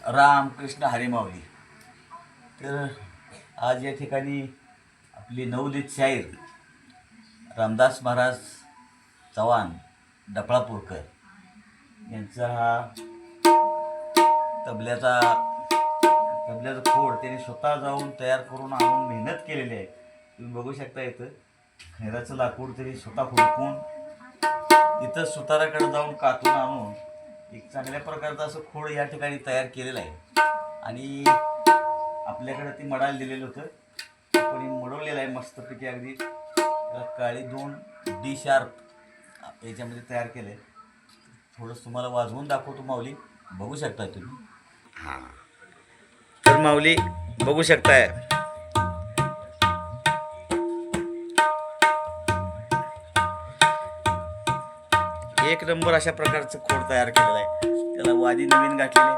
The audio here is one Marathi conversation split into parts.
रामकृष्ण हरी माऊली. तर आज या ठिकाणी आपली नवोदित शाहीर रामदास महाराज चव्हाण डफळापूरकर यांचा हा तबल्याचा खोड त्यांनी स्वतः जाऊन तयार करून आणून मेहनत केलेली आहे. तुम्ही बघू शकता इथं खैराचं लाकूड त्यांनी स्वतः हुडकून इथं सुताराकडे जाऊन कातून आणून एक चांगल्या प्रकारचं असं खोड या ठिकाणी तयार केलेलं आहे. आणि आपल्याकडे ती मडायला दिलेलं होतं, आपण मडवलेलं आहे मस्तपैकी. अगदी त्याला काळी 2 डी शार्प याच्यामध्ये तयार केलं आहे. थोडंसं तुम्हाला वाजवून दाखवतो माऊली, बघू शकता तुम्ही. हां, तर माऊली बघू शकताय एक नंबर अशा प्रकारचं खोड तयार केलेलं आहे. त्याला वादी नवीन गाठलेले,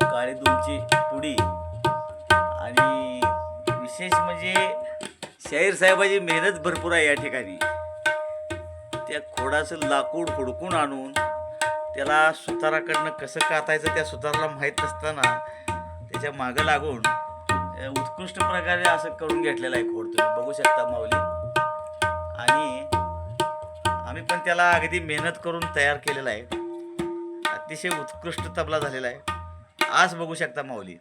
काळी 2ची पुडी. आणि विशेष म्हणजे शाहीर साहेबाची मेहनत भरपूर आहे या ठिकाणी. त्या खोडाचं लाकूड हुडकून आणून त्याला सुताराकडनं कसं कातायचं त्या सुताराला माहीत नसताना त्याच्या मागं लागून उत्कृष्ट प्रकारे असं करून घेतलेलं आहे खोड. तुम्ही बघू शकता माऊली. आणि आम्ही पण त्याला अगदी मेहनत करून तयार केलेला आहे. अतिशय उत्कृष्ट तबला झालेला आहे. आज बघू शकता माऊली,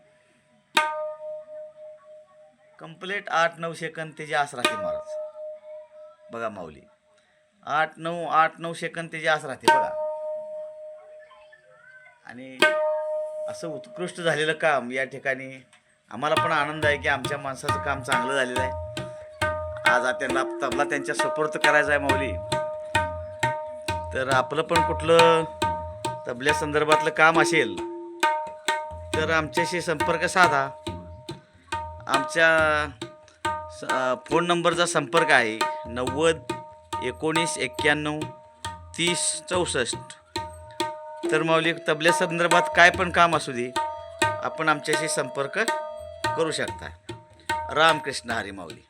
कंप्लीट 8-9 सेकंद त्याची आस राहते महाराज. बघा माऊली, 8-9 सेकंद त्याची आस राहते बघा. आणि असं उत्कृष्ट झालेलं काम या ठिकाणी आम्हाला पण आनंद आहे की आमच्या माणसाचं काम चांगलं झालेलं आहे. आज त्यांना तबला त्यांच्या सुपूर्द करायचा आहे माऊली. तर आपलं पण कुठलं तबल्या संदर्भातलं काम असेल तर आमच्याशी संपर्क साधा. आमच्या फोन नंबरचा संपर्क आहे 90-19-91-30-64. तर माऊली, तबल्या संदर्भात काय पण काम असू दे, आपण आमच्याशी संपर्क करू शकता. रामकृष्ण हरी माऊली.